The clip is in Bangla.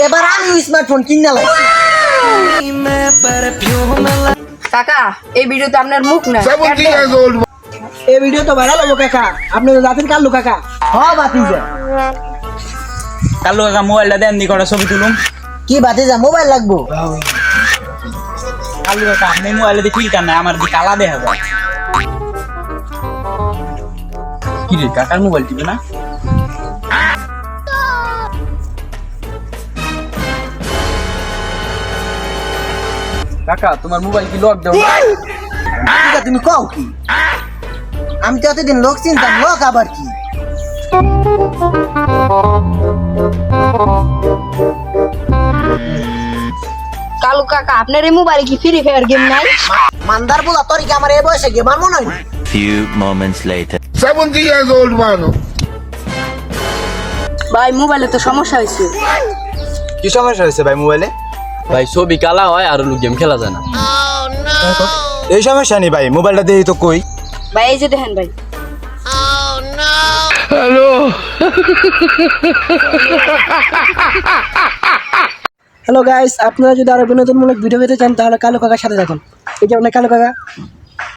এবার আমি স্মার্টফোন কিনা লাগছি। কাকা এই ভিডিওতে আপনার মুখ না 17 years old. এই ভিডিও তো ভাইরাল হবো কাকা। আপনি তো জানেন কাল্লু কাকা। বাতিজা কালু কাকা মোবাইলটা দেন দি কটা ছবি তুলুম। কি বাতিজা মোবাইল লাগবো? কালু কাকা আপনি মোবাইলে দিয়ে ফিল্টার নাই, আমার দিকে কালা দেখা যায়। কি রে কাকার মোবাইল টিপে না? কাকা তোমার মোবাইল কি লকডাউন? তুমি কও কি? আমি তো এতদিন লোক চিনতাম, লোক আবার কি? কালু কাকা আপনার এই মোবাইলে কি ফ্রি ফায়ার গেম নাই? মান্দার বলা তোর কি আমার এই বয়সে গেমার মনে হয়? Few moments later. 70 years old man. ভাই মোবাইলে তো সমস্যা হয়েছে। কি সমস্যা হয়েছে ভাই মোবাইলে? ভাই ছবি কালা হয় আর গেম খেলা যায় না। এই সমস্যা নেই ভাই, মোবাইলটা দিয়ে তো কই। ভাই এই যে দেখেন ভাই। হ্যালো গাইস, আপনারা যদি আরো বিনোদনমূলক ভিডিও পেতে চান তাহলে কালু কাকার সাথে থাকুন। এই যে আপনার কালু কাকা।